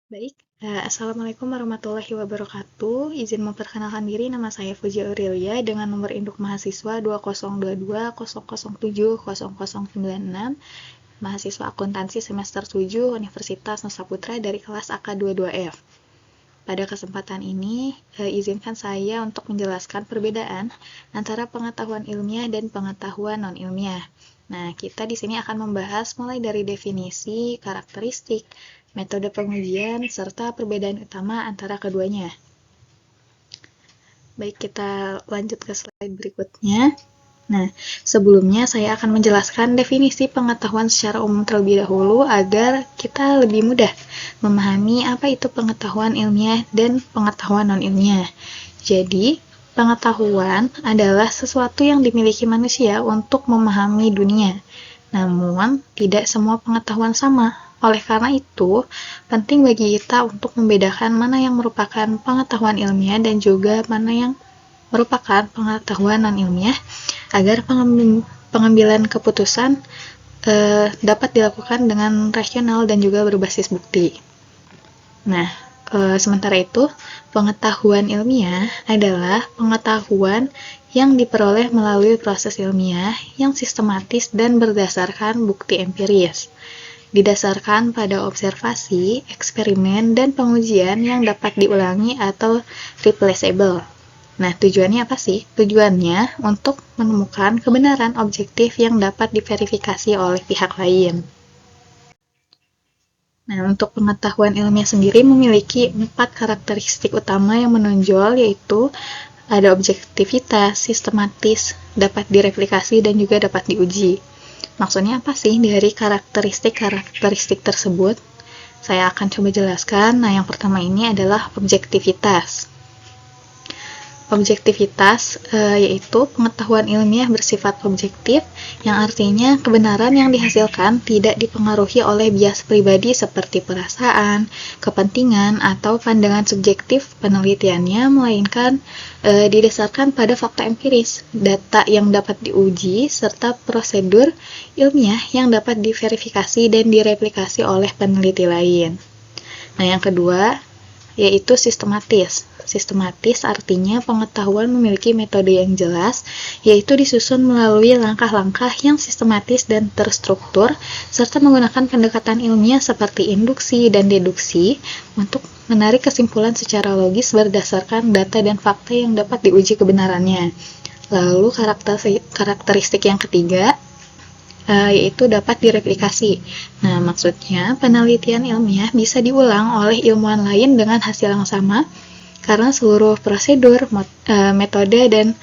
Baik, Assalamualaikum warahmatullahi wabarakatuh. Izin memperkenalkan diri, nama saya Fauzi Aurelia dengan nomor induk mahasiswa 202200700096, mahasiswa akuntansi semester 7 Universitas Nusa Putra dari kelas AK22F. Pada kesempatan ini, izinkan saya untuk menjelaskan perbedaan antara pengetahuan ilmiah dan pengetahuan non-ilmiah. Nah, kita di sini akan membahas mulai dari definisi, karakteristik, metode pengujian, serta perbedaan utama antara keduanya. Baik, kita lanjut ke slide berikutnya. Nah, sebelumnya saya akan menjelaskan definisi pengetahuan secara umum terlebih dahulu agar kita lebih mudah memahami apa itu pengetahuan ilmiah dan pengetahuan non-ilmiah. Jadi, pengetahuan adalah sesuatu yang dimiliki manusia untuk memahami dunia. Namun, tidak semua pengetahuan sama. Oleh karena itu, penting bagi kita untuk membedakan mana yang merupakan pengetahuan ilmiah dan juga mana yang merupakan pengetahuan non-ilmiah agar pengambilan keputusan dapat dilakukan dengan rasional dan juga berbasis bukti. Nah, sementara itu, pengetahuan ilmiah adalah pengetahuan yang diperoleh melalui proses ilmiah yang sistematis dan berdasarkan bukti empiris. Didasarkan pada observasi, eksperimen, dan pengujian yang dapat diulangi atau replaceable. Nah, tujuannya apa sih? Tujuannya untuk menemukan kebenaran objektif yang dapat diverifikasi oleh pihak lain. Nah, untuk pengetahuan ilmiah sendiri memiliki 4 karakteristik utama yang menonjol, yaitu ada objektivitas, sistematis, dapat direplikasi, dan juga dapat diuji. Maksudnya apa sih dari karakteristik tersebut? Saya akan coba jelaskan. Nah, yang pertama ini adalah objektivitas. Objektivitas yaitu pengetahuan ilmiah bersifat objektif, yang artinya kebenaran yang dihasilkan tidak dipengaruhi oleh bias pribadi seperti perasaan, kepentingan, atau pandangan subjektif penelitiannya, melainkan didasarkan pada fakta empiris, data yang dapat diuji, serta prosedur ilmiah yang dapat diverifikasi dan direplikasi oleh peneliti lain. Nah, yang kedua yaitu sistematis. Sistematis artinya pengetahuan memiliki metode yang jelas, yaitu disusun melalui langkah-langkah yang sistematis dan terstruktur, serta menggunakan pendekatan ilmiah seperti induksi dan deduksi untuk menarik kesimpulan secara logis berdasarkan data dan fakta yang dapat diuji kebenarannya. Lalu karakteristik yang ketiga, yaitu dapat direplikasi. Nah, maksudnya penelitian ilmiah bisa diulang oleh ilmuwan lain dengan hasil yang sama karena seluruh prosedur, metode, dan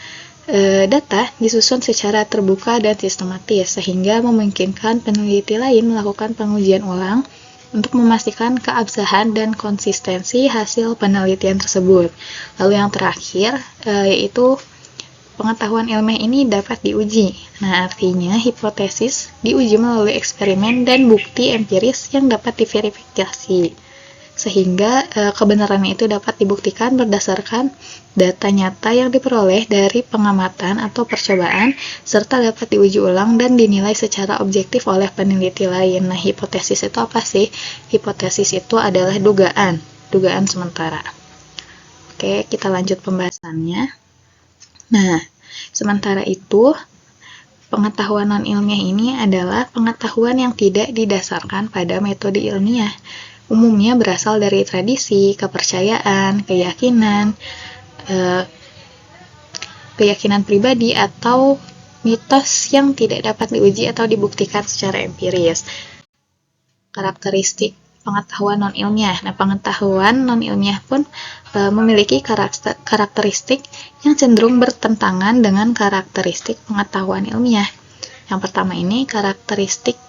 data disusun secara terbuka dan sistematis sehingga memungkinkan peneliti lain melakukan pengujian ulang untuk memastikan keabsahan dan konsistensi hasil penelitian tersebut. Lalu yang terakhir yaitu pengetahuan ilmiah ini dapat diuji. Nah, artinya hipotesis diuji melalui eksperimen dan bukti empiris yang dapat diverifikasi. Sehingga kebenarannya itu dapat dibuktikan berdasarkan data nyata yang diperoleh dari pengamatan atau percobaan, serta dapat diuji ulang dan dinilai secara objektif oleh peneliti lain. Nah, hipotesis itu apa sih? Hipotesis itu adalah dugaan sementara. Oke, kita lanjut pembahasannya. Nah, sementara itu, pengetahuan non-ilmiah ini adalah pengetahuan yang tidak didasarkan pada metode ilmiah. Umumnya berasal dari tradisi, kepercayaan, keyakinan pribadi, atau mitos yang tidak dapat diuji atau dibuktikan secara empiris. Karakteristik pengetahuan non-ilmiah. Nah, pengetahuan non-ilmiah pun memiliki karakteristik yang cenderung bertentangan dengan karakteristik pengetahuan ilmiah. Yang pertama ini karakteristik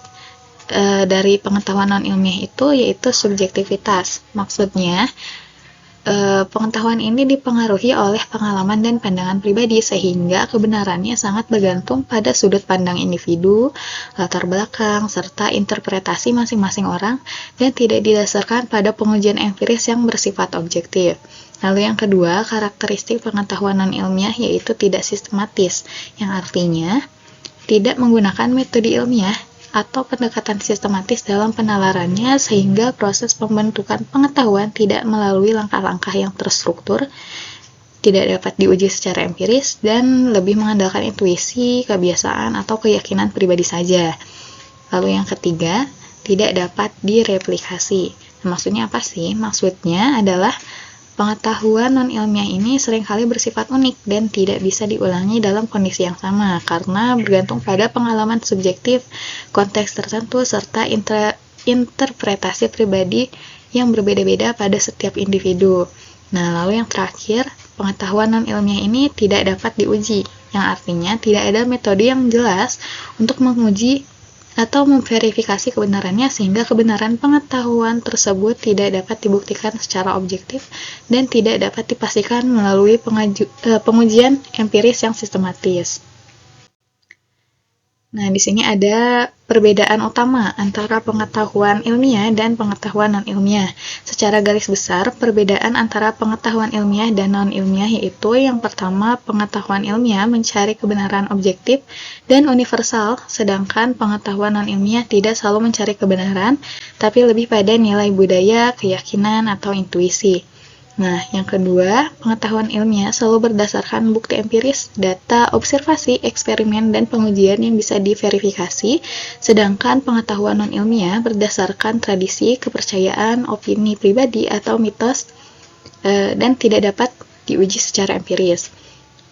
dari pengetahuan non-ilmiah itu yaitu subjektivitas. Maksudnya, pengetahuan ini dipengaruhi oleh pengalaman dan pandangan pribadi sehingga kebenarannya sangat bergantung pada sudut pandang individu, latar belakang, serta interpretasi masing-masing orang dan tidak didasarkan pada pengujian empiris yang bersifat objektif. Lalu yang kedua, karakteristik pengetahuan non-ilmiah yaitu tidak sistematis, yang artinya tidak menggunakan metode ilmiah atau pendekatan sistematis dalam penalarannya sehingga proses pembentukan pengetahuan tidak melalui langkah-langkah yang terstruktur, tidak dapat diuji secara empiris, dan lebih mengandalkan intuisi, kebiasaan, atau keyakinan pribadi saja. Lalu yang ketiga, tidak dapat direplikasi. Maksudnya apa sih? Maksudnya adalah pengetahuan non-ilmiah ini seringkali bersifat unik dan tidak bisa diulangi dalam kondisi yang sama karena bergantung pada pengalaman subjektif, konteks tertentu, serta interpretasi pribadi yang berbeda-beda pada setiap individu. Nah, lalu yang terakhir, pengetahuan non-ilmiah ini tidak dapat diuji, yang artinya tidak ada metode yang jelas untuk menguji atau memverifikasi kebenarannya sehingga kebenaran pengetahuan tersebut tidak dapat dibuktikan secara objektif dan tidak dapat dipastikan melalui pengujian empiris yang sistematis. Nah, di sini ada perbedaan utama antara pengetahuan ilmiah dan pengetahuan non-ilmiah. Secara garis besar, perbedaan antara pengetahuan ilmiah dan non-ilmiah yaitu yang pertama, pengetahuan ilmiah mencari kebenaran objektif dan universal, sedangkan pengetahuan non-ilmiah tidak selalu mencari kebenaran, tapi lebih pada nilai budaya, keyakinan, atau intuisi. Nah, yang kedua, pengetahuan ilmiah selalu berdasarkan bukti empiris, data, observasi, eksperimen, dan pengujian yang bisa diverifikasi, sedangkan pengetahuan non-ilmiah berdasarkan tradisi, kepercayaan, opini pribadi, atau mitos, dan tidak dapat diuji secara empiris.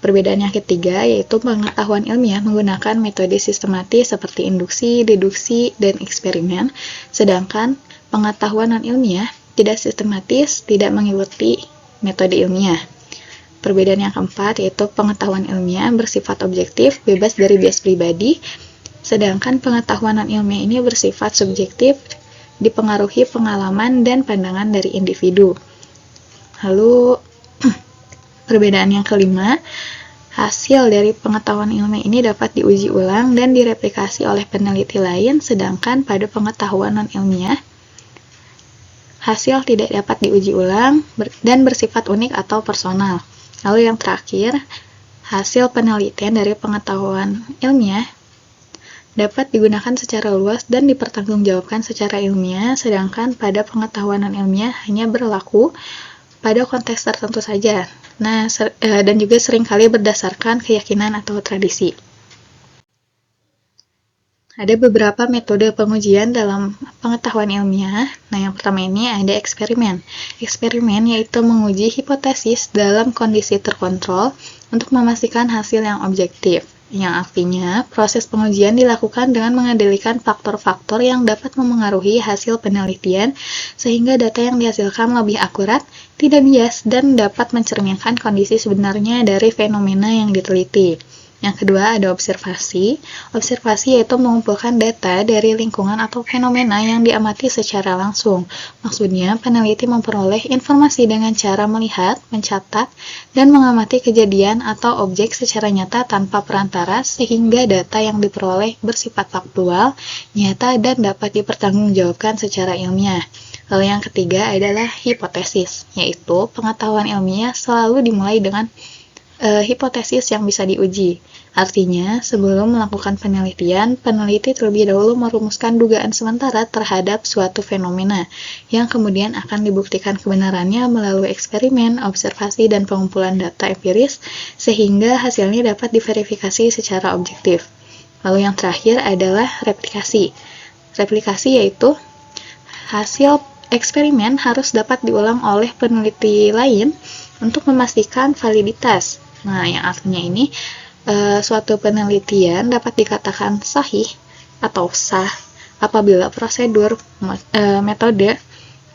Perbedaan yang ketiga yaitu pengetahuan ilmiah menggunakan metode sistematis seperti induksi, deduksi, dan eksperimen, sedangkan pengetahuan non-ilmiah tidak sistematis, tidak mengikuti metode ilmiah. Perbedaan yang keempat yaitu pengetahuan ilmiah bersifat objektif, bebas dari bias pribadi, sedangkan pengetahuan non-ilmiah ini bersifat subjektif, dipengaruhi pengalaman dan pandangan dari individu. Lalu, perbedaan yang kelima, hasil dari pengetahuan ilmiah ini dapat diuji ulang dan direplikasi oleh peneliti lain, sedangkan pada pengetahuan non-ilmiah, hasil tidak dapat diuji ulang dan bersifat unik atau personal. Lalu yang terakhir, hasil penelitian dari pengetahuan ilmiah dapat digunakan secara luas dan dipertanggungjawabkan secara ilmiah, sedangkan pada pengetahuan non-ilmiah hanya berlaku pada konteks tertentu saja. Nah, dan juga seringkali berdasarkan keyakinan atau tradisi. Ada beberapa metode pengujian dalam pengetahuan ilmiah. Nah, yang pertama ini ada eksperimen. Eksperimen yaitu menguji hipotesis dalam kondisi terkontrol untuk memastikan hasil yang objektif. Yang artinya, proses pengujian dilakukan dengan mengendalikan faktor-faktor yang dapat memengaruhi hasil penelitian sehingga data yang dihasilkan lebih akurat, tidak bias, dan dapat mencerminkan kondisi sebenarnya dari fenomena yang diteliti. Yang kedua ada observasi. Observasi yaitu mengumpulkan data dari lingkungan atau fenomena yang diamati secara langsung. Maksudnya, peneliti memperoleh informasi dengan cara melihat, mencatat, dan mengamati kejadian atau objek secara nyata tanpa perantara sehingga data yang diperoleh bersifat faktual, nyata, dan dapat dipertanggungjawabkan secara ilmiah. Lalu yang ketiga adalah hipotesis, yaitu pengetahuan ilmiah selalu dimulai dengan hipotesis yang bisa diuji. Artinya, sebelum melakukan penelitian, peneliti terlebih dahulu merumuskan dugaan sementara terhadap suatu fenomena, yang kemudian akan dibuktikan kebenarannya melalui eksperimen, observasi, dan pengumpulan data empiris, sehingga hasilnya dapat diverifikasi secara objektif. Lalu yang terakhir adalah replikasi. Replikasi yaitu hasil eksperimen harus dapat diulang oleh peneliti lain untuk memastikan validitas. Nah, yang artinya ini suatu penelitian dapat dikatakan sahih atau sah apabila prosedur, metode,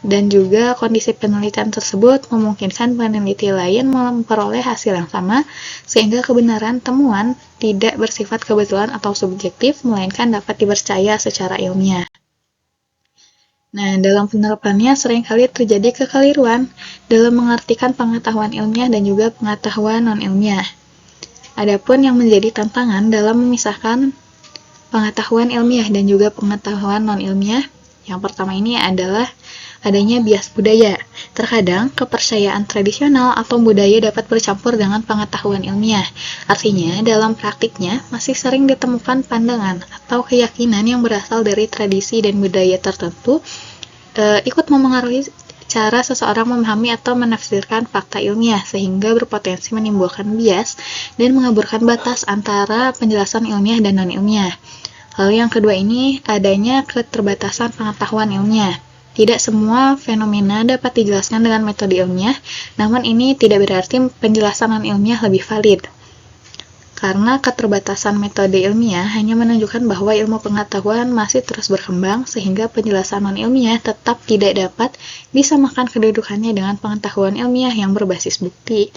dan juga kondisi penelitian tersebut memungkinkan peneliti lain memperoleh hasil yang sama, sehingga kebenaran temuan tidak bersifat kebetulan atau subjektif, melainkan dapat dipercaya secara ilmiah. Nah, dalam penerapannya seringkali terjadi kekeliruan dalam mengartikan pengetahuan ilmiah dan juga pengetahuan non-ilmiah. Adapun yang menjadi tantangan dalam memisahkan pengetahuan ilmiah dan juga pengetahuan non-ilmiah, yang pertama ini adalah adanya bias budaya. Terkadang, kepercayaan tradisional atau budaya dapat bercampur dengan pengetahuan ilmiah. Artinya, dalam praktiknya masih sering ditemukan pandangan atau keyakinan yang berasal dari tradisi dan budaya tertentu ikut memengaruhi cara seseorang memahami atau menafsirkan fakta ilmiah, sehingga berpotensi menimbulkan bias dan mengaburkan batas antara penjelasan ilmiah dan non-ilmiah. Lalu yang kedua ini, adanya keterbatasan pengetahuan ilmiah. Tidak semua fenomena dapat dijelaskan dengan metode ilmiah, namun ini tidak berarti penjelasan non-ilmiah lebih valid. Karena keterbatasan metode ilmiah hanya menunjukkan bahwa ilmu pengetahuan masih terus berkembang, sehingga penjelasan non-ilmiah tetap tidak dapat disamakan kedudukannya dengan pengetahuan ilmiah yang berbasis bukti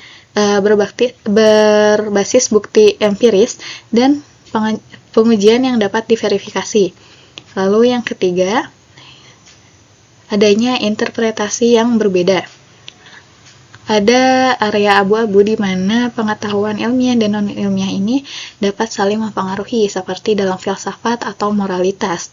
empiris dan pengujian yang dapat diverifikasi. Lalu yang ketiga, adanya interpretasi yang berbeda. Ada area abu-abu di mana pengetahuan ilmiah dan non-ilmiah ini dapat saling mempengaruhi, seperti dalam filsafat atau moralitas.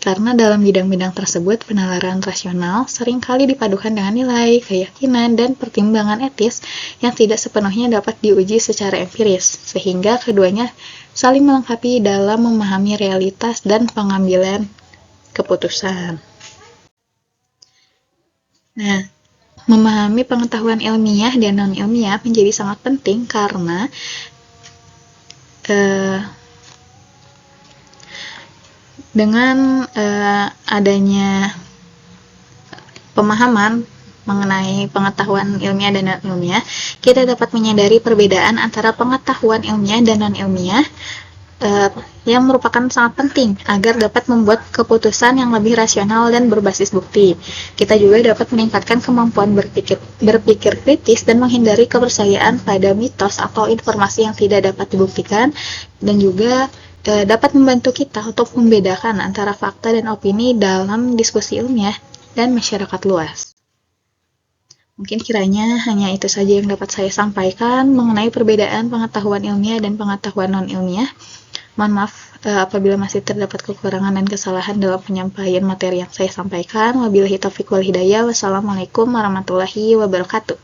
Karena dalam bidang-bidang tersebut, penalaran rasional seringkali dipadukan dengan nilai, keyakinan, dan pertimbangan etis yang tidak sepenuhnya dapat diuji secara empiris, sehingga keduanya saling melengkapi dalam memahami realitas dan pengambilan keputusan. Nah, memahami pengetahuan ilmiah dan non-ilmiah menjadi sangat penting karena dengan adanya pemahaman mengenai pengetahuan ilmiah dan non-ilmiah, kita dapat menyadari perbedaan antara pengetahuan ilmiah dan non-ilmiah yang merupakan sangat penting agar dapat membuat keputusan yang lebih rasional dan berbasis bukti. Kita juga dapat meningkatkan kemampuan berpikir kritis dan menghindari kepercayaan pada mitos atau informasi yang tidak dapat dibuktikan, dan juga dapat membantu kita untuk membedakan antara fakta dan opini dalam diskusi ilmiah dan masyarakat luas. Mungkin kiranya hanya itu saja yang dapat saya sampaikan mengenai perbedaan pengetahuan ilmiah dan pengetahuan non-ilmiah. Mohon maaf apabila masih terdapat kekurangan dan kesalahan dalam penyampaian materi yang saya sampaikan. Wabillahi taufiq wal hidayah. Wassalamualaikum warahmatullahi wabarakatuh.